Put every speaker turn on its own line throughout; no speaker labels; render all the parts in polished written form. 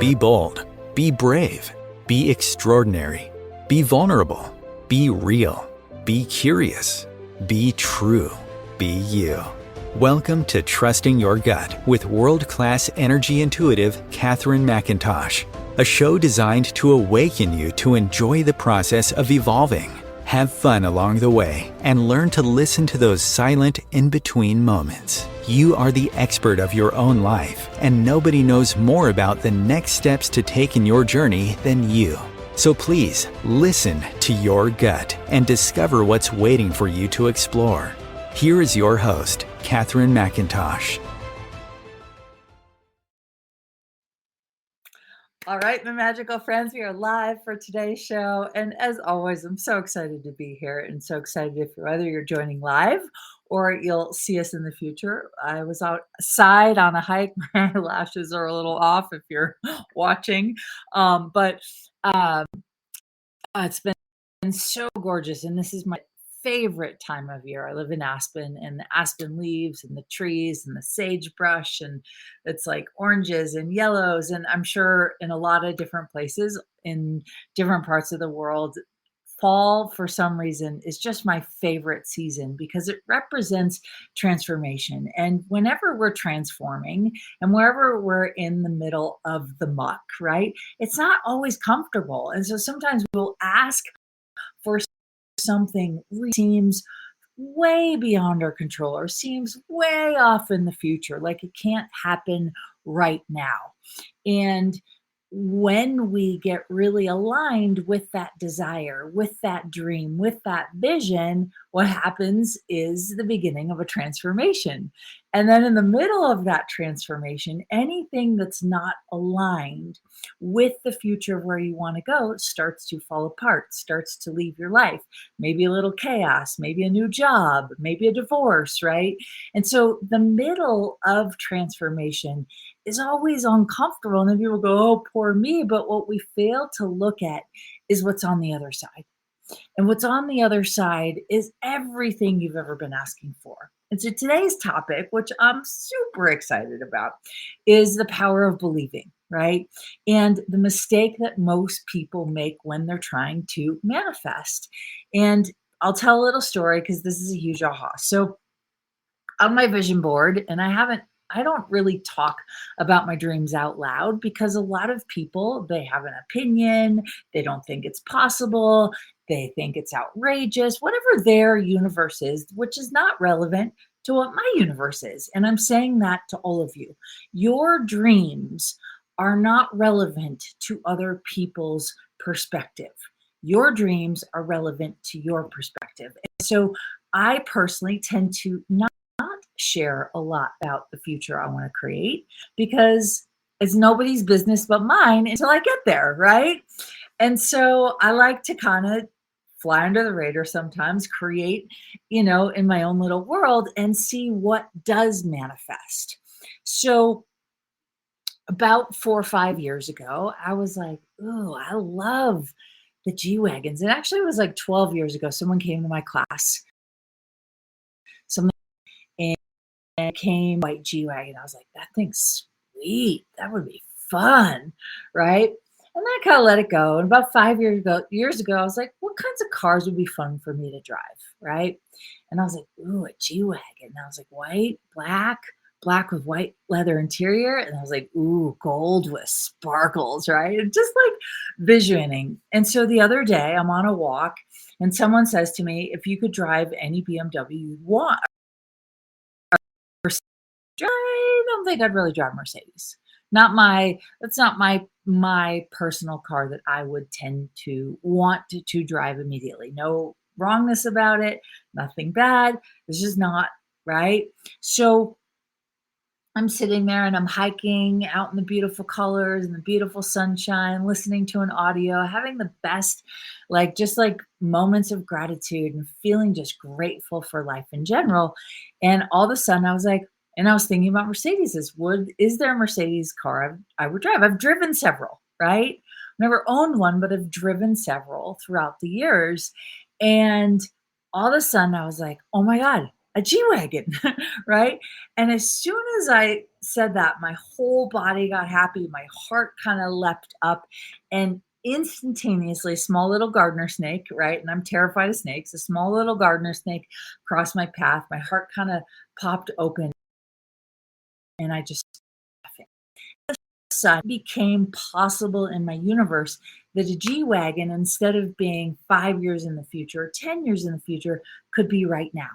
Be bold. Be brave. Be extraordinary. Be vulnerable. Be real. Be curious. Be true. Be you. Welcome to Trusting Your Gut with world-class energy intuitive Catherine McIntosh, a show designed to awaken you to enjoy the process of evolving, have fun along the way, and learn to listen to those silent in-between moments. You are the expert of your own life, and nobody knows more about the next steps to take in your journey than you. So please, listen to your gut and discover what's waiting for you to explore. Here is your host, Catherine McIntosh.
All right, my magical friends, we are live for today's show. And as always, I'm so excited to be here and so excited whether you're joining live or you'll see us in the future. I was outside on a hike. My lashes are a little off if you're watching. But it's been so gorgeous. And this is my favorite time of year. I live in Aspen, and the aspen leaves and the trees and the sagebrush, and it's like oranges and yellows. And I'm sure in a lot of different places in different parts of the world, fall for some reason is just my favorite season because it represents transformation. And whenever we're transforming and wherever we're in the middle of the muck, right, it's not always comfortable. And so sometimes we'll ask for something seems way beyond our control or seems way off in the future, like it can't happen right now. And when we get really aligned with that desire, with that dream, with that vision, what happens is the beginning of a transformation. And then in the middle of that transformation, anything that's not aligned with the future of where you want to go starts to fall apart, starts to leave your life. Maybe a little chaos, maybe a new job, maybe a divorce, right? And so the middle of transformation is always uncomfortable. And then people go, oh, poor me. But what we fail to look at is what's on the other side. And what's on the other side is everything you've ever been asking for. And so today's topic, which I'm super excited about, is the power of believing, right? And the mistake that most people make when they're trying to manifest. And I'll tell a little story because this is a huge aha. So on my vision board, and I don't really talk about my dreams out loud because a lot of people, they have an opinion, they don't think it's possible, they think it's outrageous, whatever their universe is, which is not relevant to what my universe is. And I'm saying that to all of you. Your dreams are not relevant to other people's perspective. Your dreams are relevant to your perspective. And so I personally tend to not share a lot about the future I want to create because it's nobody's business but mine until I get there, right? And so I like to kind of fly under the radar sometimes, create, in my own little world and see what does manifest. So about 4 or 5 years ago, I was like, oh, I love the G-Wagons. And actually it was like 12 years ago, someone came to my class. And came white G-Wagon. I was like, that thing's sweet. That would be fun, right? And I kind of let it go. And about 5 years ago, I was like, what kinds of cars would be fun for me to drive, right? And I was like, ooh, a G-Wagon. And I was like, white, black with white leather interior. And I was like, ooh, gold with sparkles, right? And just like visioning. And so the other day, I'm on a walk, and someone says to me, if you could drive any BMW you'd want, I don't think I'd really drive Mercedes. That's not my personal car that I would tend to want to drive immediately. No wrongness about it, nothing bad. It's just not, right? So I'm sitting there and I'm hiking out in the beautiful colors and the beautiful sunshine, listening to an audio, having the best, just moments of gratitude and feeling just grateful for life in general. And all of a sudden I was like, and I was thinking about Mercedes. Is there a Mercedes car I would drive? I've driven several, right? Never owned one, but I've driven several throughout the years. And all of a sudden I was like, oh my God, a G-Wagon, right? And as soon as I said that, my whole body got happy, my heart kind of leapt up, and instantaneously, a small little gardener snake, right? And I'm terrified of snakes. A small little gardener snake crossed my path. My heart kind of popped open, and I just sudden became possible in my universe that a G-Wagon, instead of being 5 years in the future, 10 years in the future, could be right now.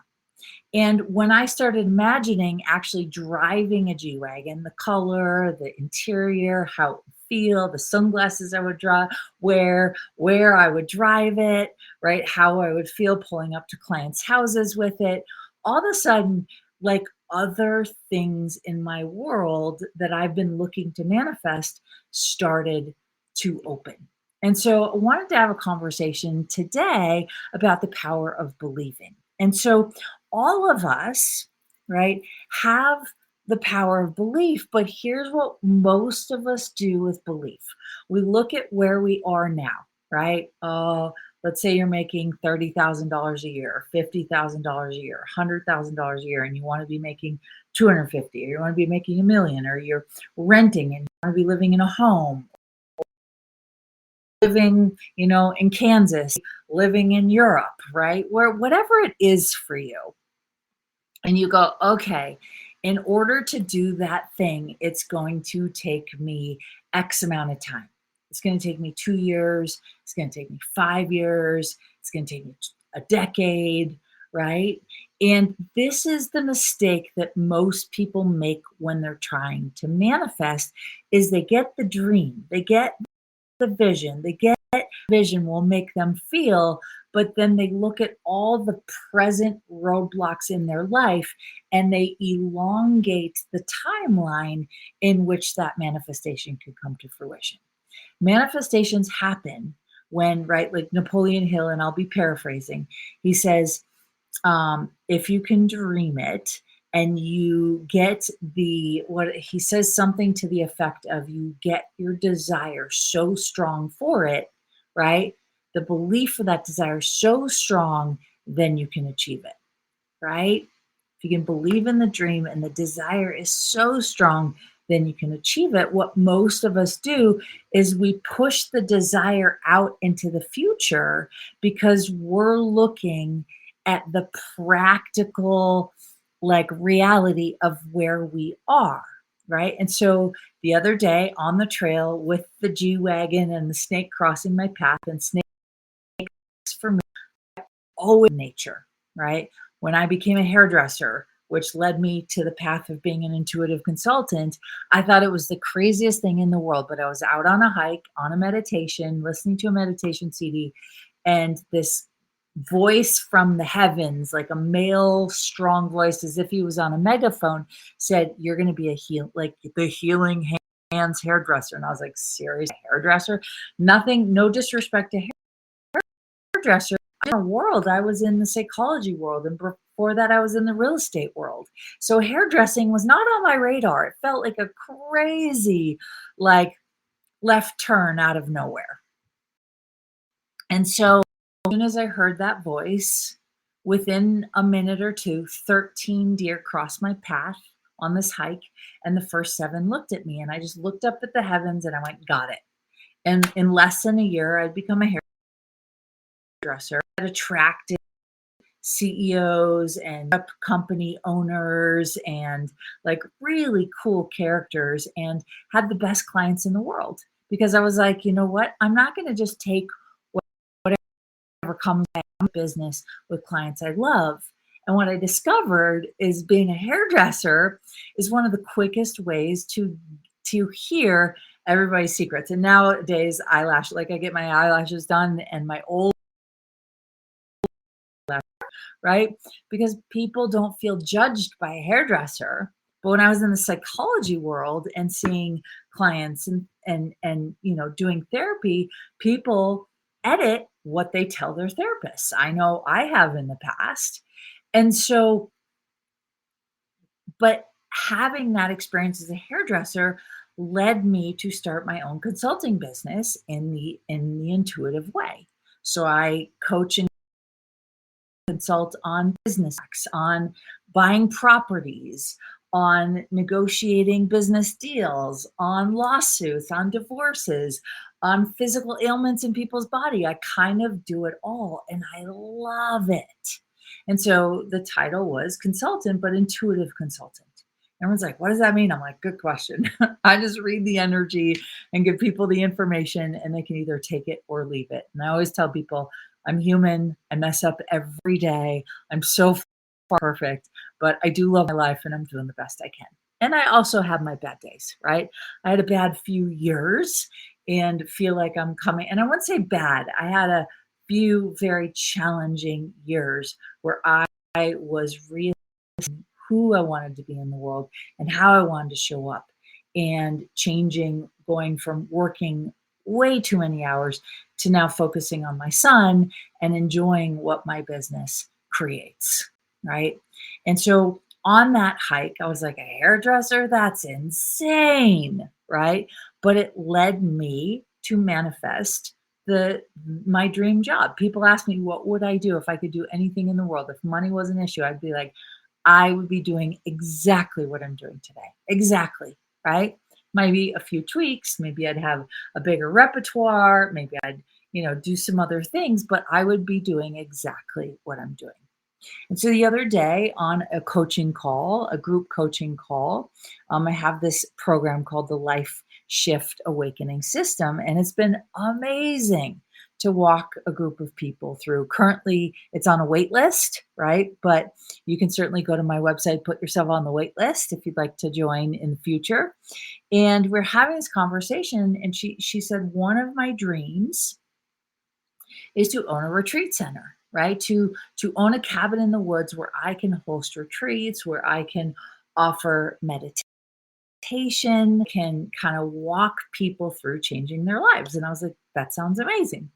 And when I started imagining actually driving a G-Wagon, the color, the interior, how it would feel, the sunglasses I would where I would drive it, right? How I would feel pulling up to clients' houses with it. All of a sudden, like other things in my world that I've been looking to manifest started to open. And so I wanted to have a conversation today about the power of believing. And so all of us, right, have the power of belief, but here's what most of us do with belief. We look at where we are now, right? Let's say you're making $30,000 a year, $50,000 a year, $100,000 a year, and you want to be making 250, or you want to be making a million, or you're renting and you want to be living in a home, living, in Kansas, living in Europe, right? Where whatever it is for you, and you go, okay, in order to do that thing, it's going to take me X amount of time. It's going to take me 2 years. It's going to take me 5 years. It's going to take me a decade, right? And this is the mistake that most people make when they're trying to manifest is they get the dream, they get the vision, they get vision will make them feel, but then they look at all the present roadblocks in their life and they elongate the timeline in which that manifestation could come to fruition. Manifestations happen when, right, like Napoleon Hill, and I'll be paraphrasing, he says, if you can dream it and you get what he says, something to the effect of you get your desire so strong for it, right? The belief for that desire so strong, then you can achieve it, right? If you can believe in the dream and the desire is so strong, then you can achieve it. What most of us do is we push the desire out into the future because we're looking at the practical, like reality of where we are, right? And so the other day on the trail with the G-Wagon and the snake crossing my path, and snakes for me always nature, right? When I became a hairdresser, which led me to the path of being an intuitive consultant, I thought it was the craziest thing in the world. But I was out on a hike, on a meditation, listening to a meditation CD, and this voice from the heavens, like a male, strong voice, as if he was on a megaphone, said, "You're going to be like the healing hands hairdresser." And I was like, "Serious hairdresser?" Nothing, no disrespect to hairdresser. In a world, I was in the psychology world, and before that, I was in the real estate world. So hairdressing was not on my radar. It felt like a crazy, like left turn out of nowhere. And so as soon as I heard that voice, within a minute or two, 13 deer crossed my path on this hike, and the first 7 looked at me, and I just looked up at the heavens and I went, got it. And in less than a year, I'd become a hairdresser. I'd attracted CEOs and company owners and like really cool characters, and had the best clients in the world because I was like, you know what? I'm not going to just take whatever comes by business with clients I love. And what I discovered is being a hairdresser is one of the quickest ways to hear everybody's secrets. And nowadays, like I get my eyelashes done and my old, right? Because people don't feel judged by a hairdresser. But when I was in the psychology world and seeing clients and doing therapy, people edit what they tell their therapists. I know I have in the past. And so, but having that experience as a hairdresser led me to start my own consulting business in the intuitive way. So I coach and consult on business tax, on buying properties, on negotiating business deals, on lawsuits, on divorces, on physical ailments in people's body. I kind of do it all and I love it. And so the title was consultant, but intuitive consultant. Everyone's like, what does that mean? I'm like, good question. I just read the energy and give people the information and they can either take it or leave it. And I always tell people, I'm human. I mess up every day. I'm so far perfect, but I do love my life and I'm doing the best I can. And I also have my bad days, right? I had a bad few years and feel like I'm coming, and I wouldn't say bad. I had a few very challenging years where I was really who I wanted to be in the world and how I wanted to show up and changing, going from working way too many hours to now focusing on my son and enjoying what my business creates. Right. And so on that hike, I was like, a hairdresser? That's insane. Right. But it led me to manifest the my dream job. People ask me, what would I do if I could do anything in the world? If money was an issue, I'd be like, I would be doing exactly what I'm doing today. Exactly, right? Maybe a few tweaks, maybe I'd have a bigger repertoire, maybe I'd, do some other things, but I would be doing exactly what I'm doing. And so the other day on a coaching call, a group coaching call, I have this program called the Life Shift Awakening System, and it's been amazing to walk a group of people through. Currently, it's on a wait list, right? But you can certainly go to my website, put yourself on the wait list if you'd like to join in the future. And we're having this conversation, and she said, one of my dreams is to own a retreat center, right? To own a cabin in the woods where I can host retreats, where I can offer meditation, can kind of walk people through changing their lives. And I was like, that sounds amazing.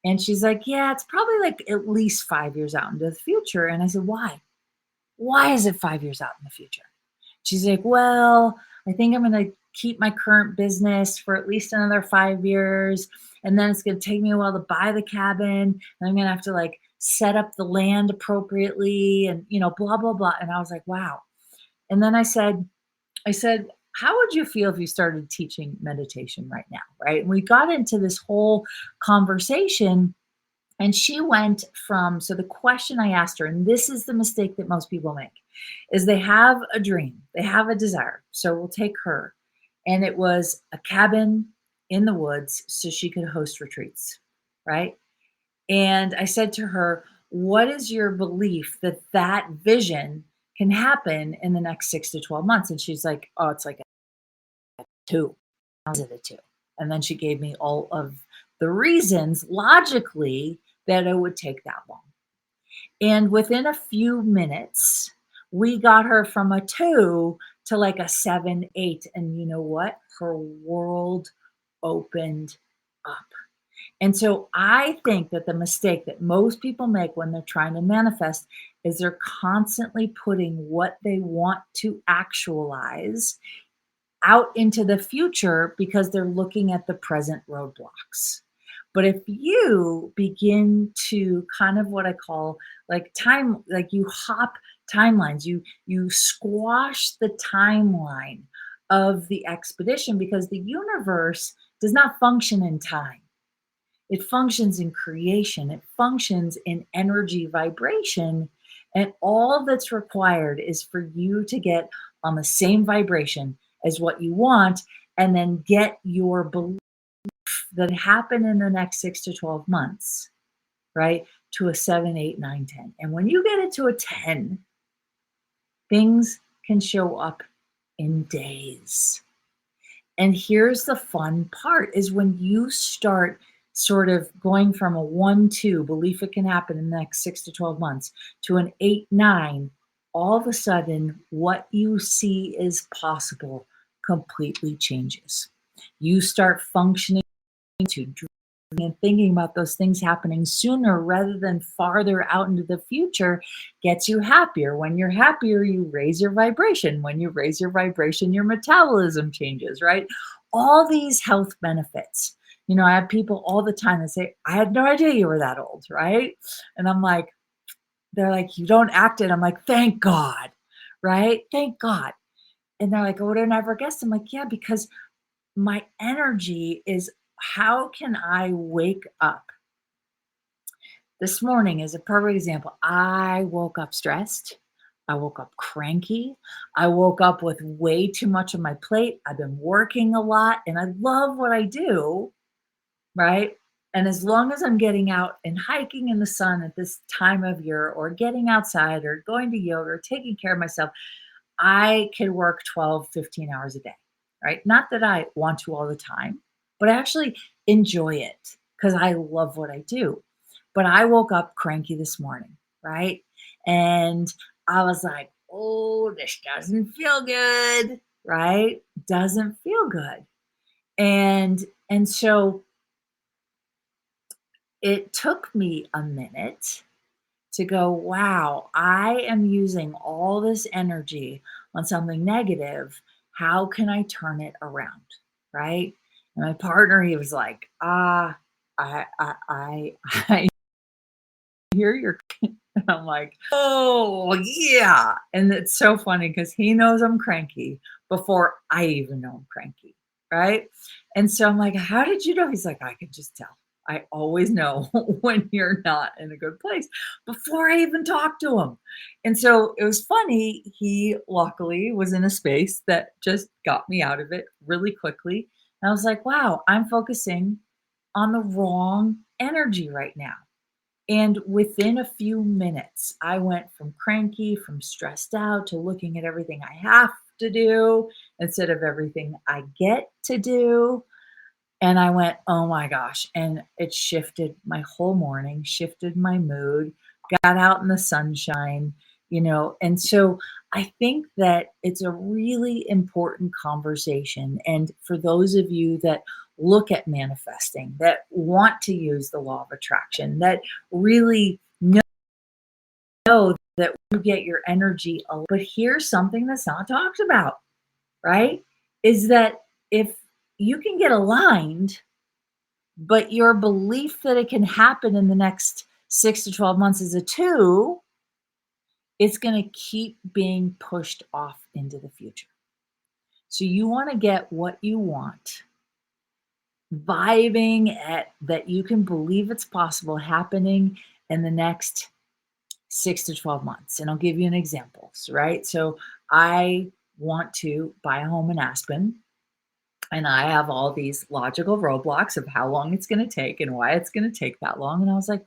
And she's like, yeah, it's probably like at least 5 years out into the future. And I said, why? Why is it 5 years out in the future? She's like, well, I think I'm going to keep my current business for at least another 5 years. And then it's going to take me a while to buy the cabin. And I'm going to have to like set up the land appropriately and, blah, blah, blah. And I was like, wow. And then I said, how would you feel if you started teaching meditation right now? Right. And we got into this whole conversation. And she went from, so the question I asked her, and this is the mistake that most people make, is they have a dream, they have a desire. So we'll take her. And it was a cabin in the woods so she could host retreats, right? And I said to her, what is your belief that that vision can happen in the next 6 to 12 months? And she's like, oh, it's like a two. How's it a two? And then she gave me all of the reasons logically that it would take that long. And within a few minutes, we got her from a two to like a 7, 8. And you know what? Her world opened up. And so I think that the mistake that most people make when they're trying to manifest is they're constantly putting what they want to actualize out into the future because they're looking at the present roadblocks. But if you begin to kind of what I call like time, like you hop timelines, you squash the timeline of the expedition because the universe does not function in time. It functions in creation. It functions in energy vibration. And all that's required is for you to get on the same vibration as what you want and then get your belief that happen in the next 6 to 12 months, right? To a 7, 8, 9, 10. And when you get it to a 10, things can show up in days. And here's the fun part is when you start sort of going from a 1, 2, belief it can happen in the next 6 to 12 months to an 8, 9, all of a sudden what you see is possible completely changes. You start functioning to dreaming and thinking about those things happening sooner rather than farther out into the future gets you happier. When you're happier, you raise your vibration. When you raise your vibration, your metabolism changes, right? All these health benefits. I have people all the time that say, I had no idea you were that old, right? And I'm like, they're like, "You don't act it." I'm like, "Thank God." Right? Thank God. And they're like, "Oh, would have never guessed." I'm like, "Yeah, because my energy is how can I wake up?" This morning is a perfect example. I woke up stressed. I woke up cranky. I woke up with way too much on my plate. I've been working a lot and I love what I do, right? And as long as I'm getting out and hiking in the sun at this time of year, or getting outside, or going to yoga, or taking care of myself, I can work 12, 15 hours a day, right? Not that I want to all the time, but I actually enjoy it because I love what I do. But I woke up cranky this morning, right? And I was like, oh, this doesn't feel good, right? Doesn't feel good. And so it took me a minute to go, wow, I am using all this energy on something negative. How can I turn it around? Right. And my partner, he was like, I hear your, and I'm like, oh, yeah. And it's so funny because he knows I'm cranky before I even know I'm cranky. Right. And so I'm like, how did you know? He's like, I could just tell. I always know when you're not in a good place before I even talk to him. And so it was funny. He luckily was in a space that just got me out of it really quickly. And I was like, wow, I'm focusing on the wrong energy right now. And within a few minutes, I went from cranky, from stressed out, to looking at everything I have to do instead of everything I get to do. And I went, "Oh my gosh." And it shifted my whole morning, shifted my mood, got out in the sunshine, And so I think that it's a really important conversation. And for those of you that look at manifesting, that want to use the law of attraction, that really know that you get your energy. But here's something that's not talked about, right? Is that if you can get aligned, but your belief that it can happen in the next 6 to 12 months is a 2, it's going to keep being pushed off into the future. So you want to get what you want, vibing at that you can believe it's possible happening in the next 6 to 12 months. And I'll give you an example, right? So I want to buy a home in Aspen. And I have all these logical roadblocks of how long it's going to take and why it's going to take that long. And I was like,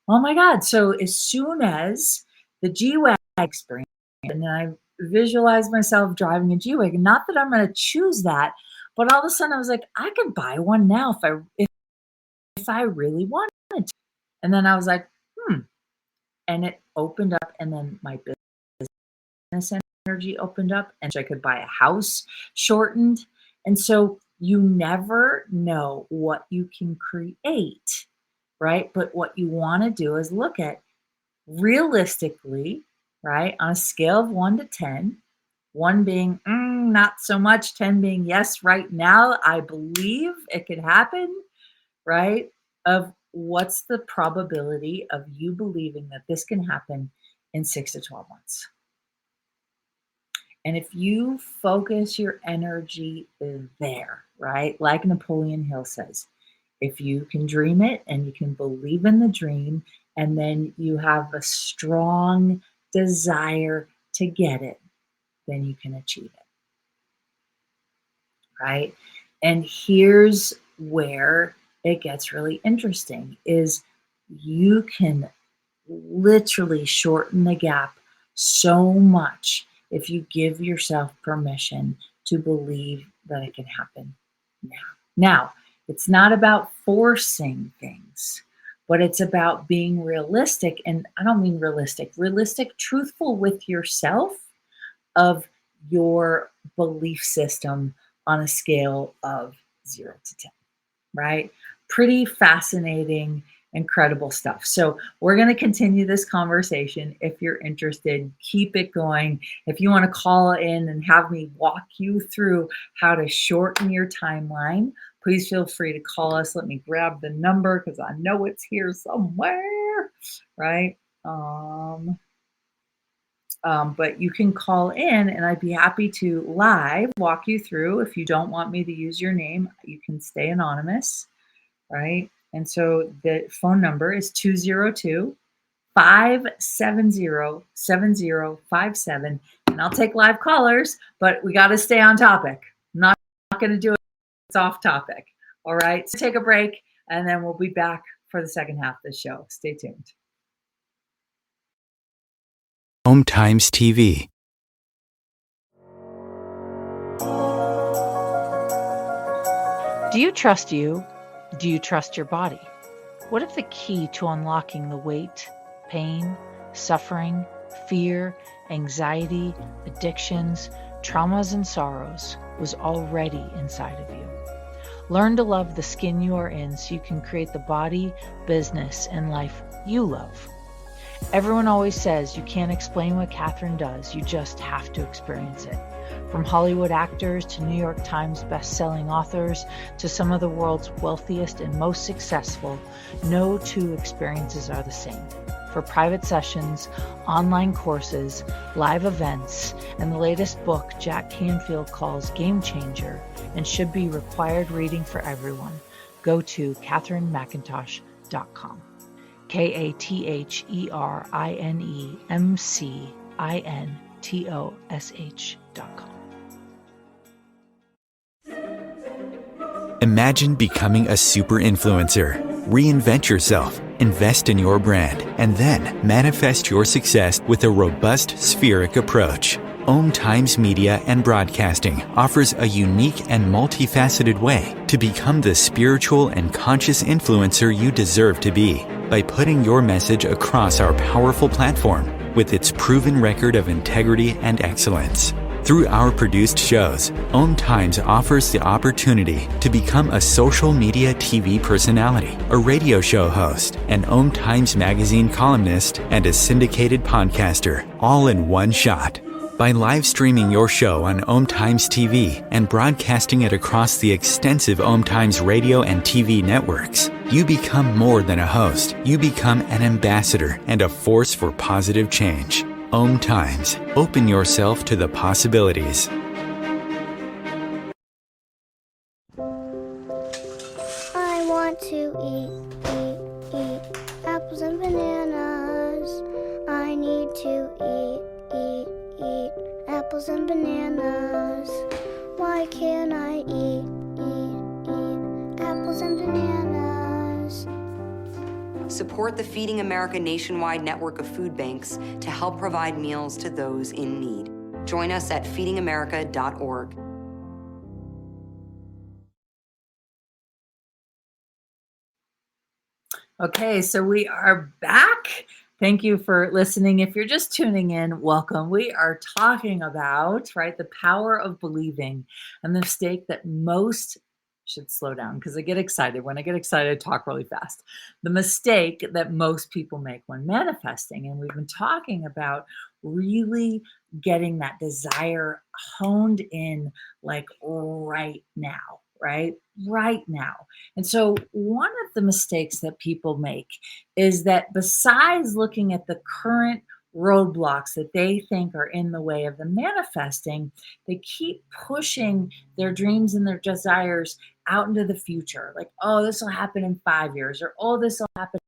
oh my God. So as soon as the G Wagon experience, and then I visualized myself driving a G Wagon, not that I'm going to choose that, but all of a sudden I was like, I could buy one now if I really wanted to. And then I was like, and it opened up, and then my business energy opened up, and so I could buy a house shortened. And so you never know what you can create, right? But what you want to do is look at realistically, right? On a scale of 1 to 10, 1 being not so much, 10 being yes, right now, I believe it could happen, right? Of what's the probability of you believing that this can happen in 6 to 12 months? And if you focus your energy there, right? Like Napoleon Hill says, if you can dream it and you can believe in the dream, and then you have a strong desire to get it, then you can achieve it, right? And here's where it gets really interesting is you can literally shorten the gap so much if you give yourself permission to believe that it can happen now. Now, it's not about forcing things, but it's about being realistic. And I don't mean realistic, truthful with yourself of your belief system on a scale of 0 to 10, right? Pretty fascinating, incredible stuff. So, we're going to continue this conversation. If you're interested, keep it going. If you want to call in and have me walk you through how to shorten your timeline, please feel free to call us. Let me grab the number because I know it's here somewhere, right? Um, but you can call in and I'd be happy to live walk you through. If you don't want me to use your name, you can stay anonymous, right? And so the phone number is 202 570 7057. And I'll take live callers, but we got to stay on topic. I'm not going to do it. It's off topic. All right. So take a break and then we'll be back for the second half of the show. Stay tuned.
Home Times TV.
Do you trust you? Do you trust your body? What if the key to unlocking the weight, pain, suffering, fear, anxiety, addictions, traumas, and sorrows was already inside of you? Learn to love the skin you are in so you can create the body, business, and life you love. Everyone always says you can't explain what Catherine does, you just have to experience it. From Hollywood actors to New York Times best-selling authors to some of the world's wealthiest and most successful, no two experiences are the same. For private sessions, online courses, live events, and the latest book Jack Canfield calls Game Changer and should be required reading for everyone, go to katherinemcintosh.com. KatherineMcintosh.com.
Imagine becoming a super influencer. Reinvent yourself, invest in your brand, and then manifest your success with a robust spheric approach. Om Times Media and Broadcasting offers a unique and multifaceted way to become the spiritual and conscious influencer you deserve to be by putting your message across our powerful platform with its proven record of integrity and excellence. Through our produced shows, Om Times offers the opportunity to become a social media TV personality, a radio show host, an Om Times magazine columnist, and a syndicated podcaster, all in one shot. By live streaming your show on Om Times TV and broadcasting it across the extensive Om Times radio and TV networks, you become more than a host. You become an ambassador and a force for positive change. Om Times. Open yourself to the possibilities.
I want to eat apples and bananas. I need to eat apples and bananas. Why can't I eat apples and bananas?
Support the Feeding America nationwide network of food banks to help provide meals to those in need. Join us at feedingamerica.org.
Okay, so we are back. Thank you for listening. If you're just tuning in, welcome. We are talking about, right, the power of believing and the mistake that most should slow down because I get excited. When I get excited, I talk really fast. The mistake that most people make when manifesting, and we've been talking about really getting that desire honed in like right now, right? Right now. And so one of the mistakes that people make is that besides looking at the current roadblocks that they think are in the way of them manifesting, they keep pushing their dreams and their desires out into the future. Like, oh, this will happen in 5 years, or oh, this will happen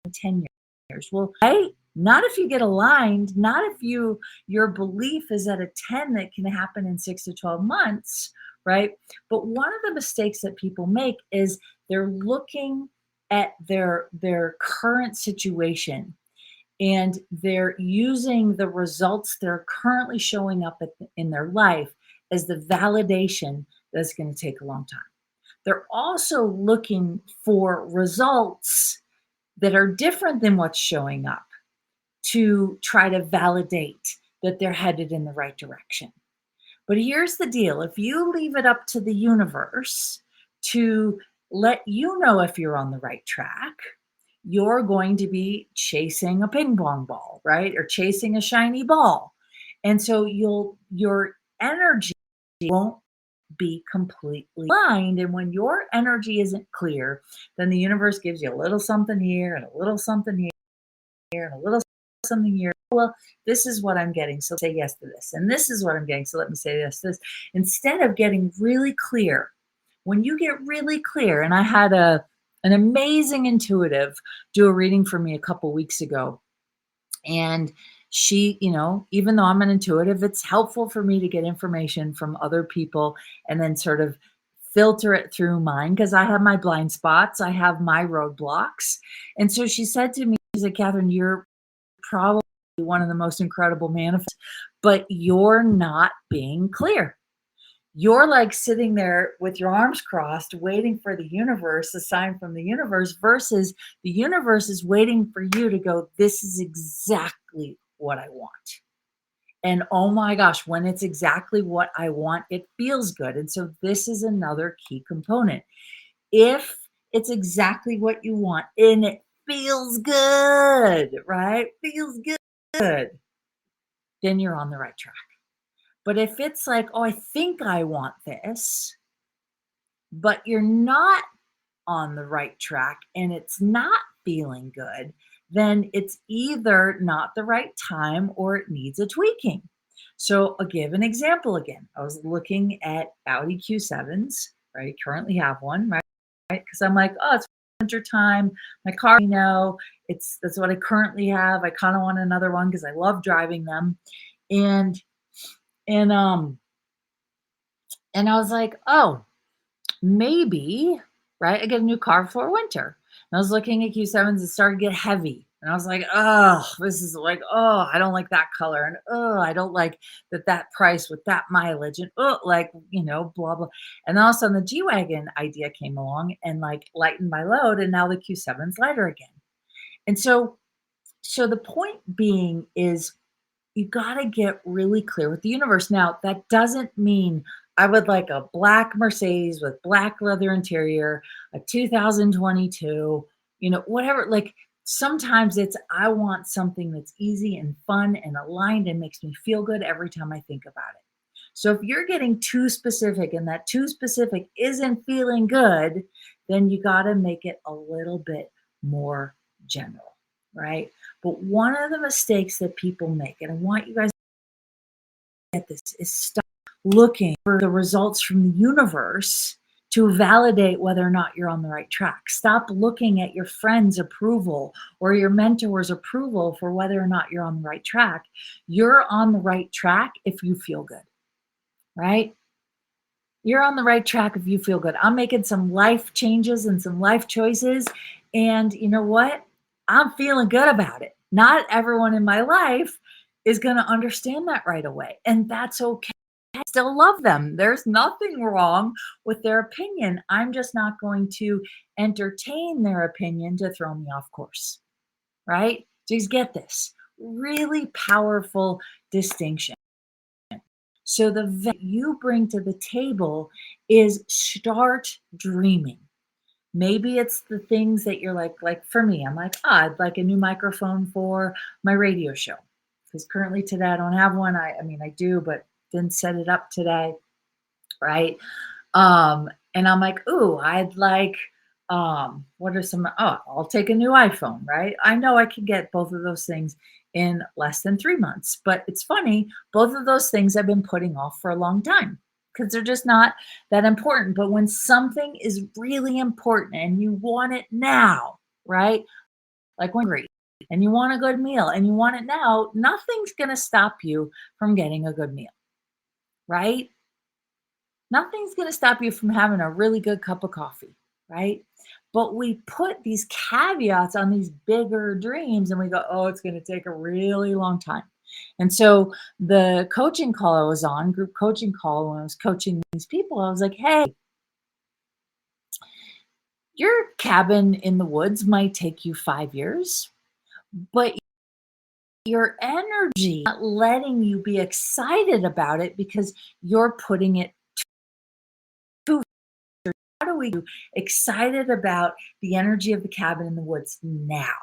in 10 years. Well, right? Not if you get aligned, not if your belief is at a 10 that can happen in 6 to 12 months, right? But one of the mistakes that people make is they're looking at their current situation and they're using the results that are currently showing up in their life as the validation that's going to take a long time. They're also looking for results that are different than what's showing up to try to validate that they're headed in the right direction. But here's the deal. If you leave it up to the universe to let you know if you're on the right track, you're going to be chasing a ping pong ball, right? Or chasing a shiny ball. And so your energy won't be completely aligned. And when your energy isn't clear, then the universe gives you a little something here and a little something here. here and a little something here. Well, this is what I'm getting, so say yes to this. And this is what I'm getting, so let me say yes to this. Instead of getting really clear, when you get really clear, and I had an amazing intuitive do a reading for me a couple weeks ago. And she, even though I'm an intuitive, it's helpful for me to get information from other people and then sort of filter it through mine because I have my blind spots, I have my roadblocks. And so she said to me, she said, Catherine, you're probably one of the most incredible manifestors, but you're not being clear. You're like sitting there with your arms crossed, waiting for the universe, a sign from the universe, versus the universe is waiting for you to go, this is exactly what I want. And oh my gosh, when it's exactly what I want, it feels good. And so this is another key component. If it's exactly what you want and it feels good, right? Feels good, then you're on the right track. But if it's like, oh, I think I want this, but you're not on the right track and it's not feeling good, then it's either not the right time or it needs a tweaking. So I'll give an example again. I was looking at Audi Q7s, right? I currently have one, right? Because I'm like, oh, it's winter time. My car, that's what I currently have. I kind of want another one because I love driving them. And I was like, oh, maybe, right? I get a new car for winter. And I was looking at Q7s, it started to get heavy. And I was like, oh, this is like, oh, I don't like that color. And oh, I don't like that price with that mileage. And oh, like, blah, blah. And all of a sudden the G-Wagon idea came along and like lightened my load. And now the Q7's lighter again. And so the point being is you got to get really clear with the universe. Now, that doesn't mean I would like a black Mercedes with black leather interior, a 2022, whatever. Like sometimes it's, I want something that's easy and fun and aligned and makes me feel good every time I think about it. So if you're getting too specific and that too specific isn't feeling good, then you got to make it a little bit more general, right? But one of the mistakes that people make, and I want you guys to get this, is stop looking for the results from the universe to validate whether or not you're on the right track. Stop looking at your friend's approval or your mentor's approval for whether or not you're on the right track. You're on the right track if you feel good, right? You're on the right track if you feel good. I'm making some life changes and some life choices, and you know what? I'm feeling good about it. Not everyone in my life is going to understand that right away, and that's okay. I still love them. There's nothing wrong with their opinion. I'm just not going to entertain their opinion to throw me off course, right? Just get this really powerful distinction. So the value you bring to the table is start dreaming. Maybe it's the things that you're like for me, I'm like, I'd like a new microphone for my radio show. Because currently today I don't have one. I mean, I do, but didn't set it up today, right? And I'm like, ooh, I'd like, what are some, I'll take a new iPhone, right? I know I can get both of those things in less than 3 months, but it's funny, both of those things I've been putting off for a long time because they're just not that important. But when something is really important and you want it now, right? Like when you're hungry and you want a good meal and you want it now, nothing's going to stop you from getting a good meal, right? Nothing's going to stop you from having a really good cup of coffee, right? But we put these caveats on these bigger dreams and we go, oh, it's going to take a really long time. And so the coaching call I was on, group coaching call, when I was coaching these people, I was like, hey, your cabin in the woods might take you 5 years, but your energy not letting you be excited about it because you're putting it too. How do we get excited about the energy of the cabin in the woods now?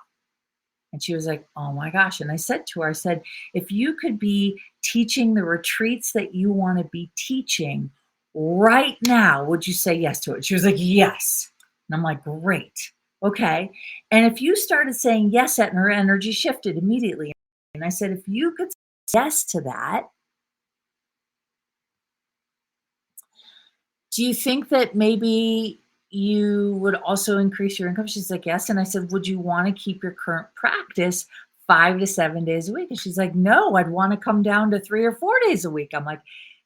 And she was like, oh my gosh. And I said to her, I said, if you could be teaching the retreats that you want to be teaching right now, would you say yes to it? She was like, yes. And I'm like, great. Okay. And if you started saying yes, and her energy shifted immediately. And I said, if you could say yes to that, do you think that maybe you would also increase your income? She's like, yes. And I said, would you want to keep your current practice 5 to 7 days a week? And she's like, no, I'd want to come down to 3 or 4 days a week. I'm like,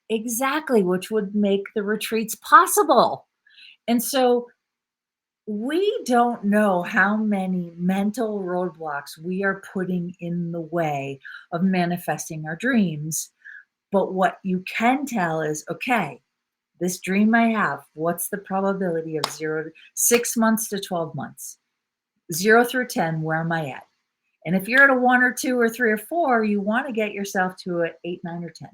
exactly, which would make the retreats possible. And so we don't know how many mental roadblocks we are putting in the way of manifesting our dreams. But what you can tell is, okay, this dream I have, what's the probability of 6 months to 12 months? 0 through 10, where am I at? And if you're at a 1 or 2 or 3 or 4, you want to get yourself to an 8, 9, or 10.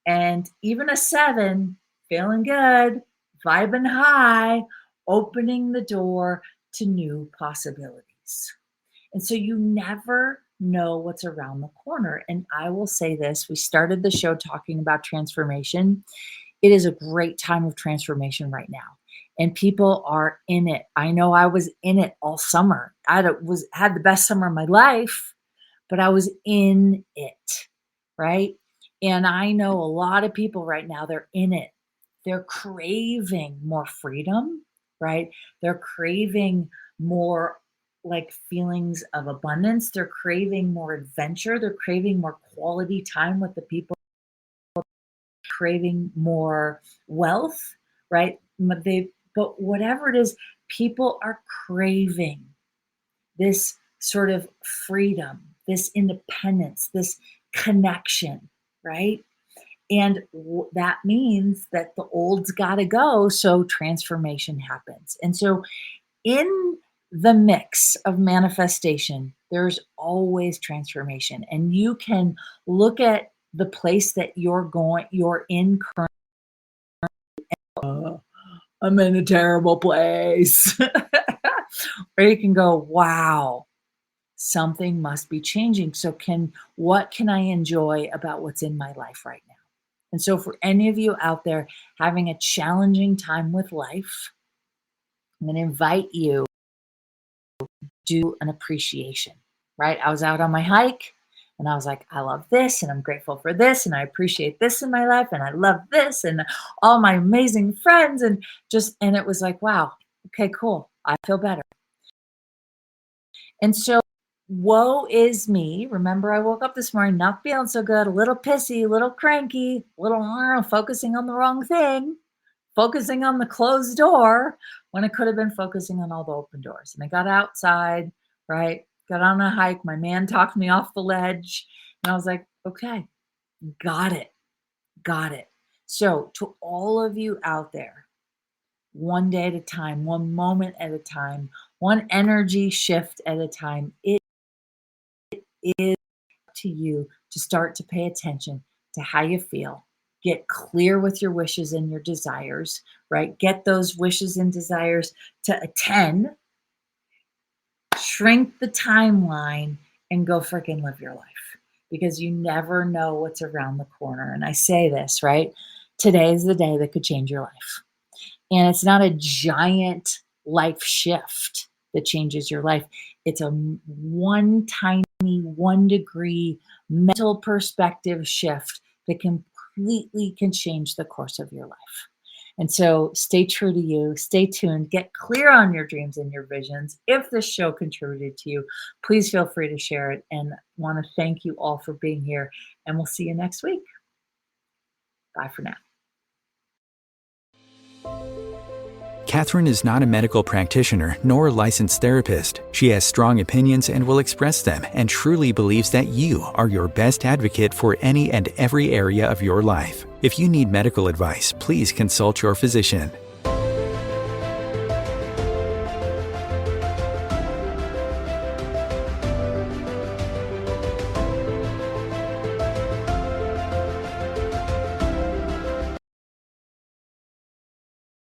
And even a 7, feeling good, vibing high, opening the door to new possibilities. And so you never know what's around the corner. And I will say this, we started the show talking about transformation. It is a great time of transformation right now. And people are in it. I know I was in it all summer. I had the best summer of my life, but I was in it, right? And I know a lot of people right now, they're in it. They're craving more freedom, right? They're craving more like feelings of abundance. They're craving more adventure. They're craving more quality time with the people, craving more wealth, right? But whatever it is, people are craving this sort of freedom, this independence, this connection, right? And that means that the old's got to go, so transformation happens. And so in the mix of manifestation, there's always transformation. And you can look at the place that you're in currently. I'm in a terrible place. Or you can go, wow, something must be changing. So what can I enjoy about what's in my life right now? And so for any of you out there having a challenging time with life, I'm going to invite you to do an appreciation, right? I was out on my hike and I was like, I love this and I'm grateful for this and I appreciate this in my life and I love this and all my amazing friends and it was like, wow, okay, cool. I feel better. And so woe is me. Remember, I woke up this morning not feeling so good, a little pissy, a little cranky, a little focusing on the wrong thing, focusing on the closed door when I could have been focusing on all the open doors. And I got outside, right? Got on a hike. My man talked me off the ledge. And I was like, okay, got it. So to all of you out there, one day at a time, one moment at a time, one energy shift at a time, it is up to you to start to pay attention to how you feel. Get clear with your wishes and your desires, right? Get those wishes and desires to a 10, shrink the timeline, and go freaking live your life because you never know what's around the corner. And I say this, right? Today is the day that could change your life. And it's not a giant life shift that changes your life. It's a one tiny 1 degree mental perspective shift that completely can change the course of your life. And so stay true to you, stay tuned, get clear on your dreams and your visions. If this show contributed to you, please feel free to share it. And want to thank you all for being here. And we'll see you next week. Bye for now.
Catherine is not a medical practitioner nor a licensed therapist. She has strong opinions and will express them and truly believes that you are your best advocate for any and every area of your life. If you need medical advice, please consult your physician.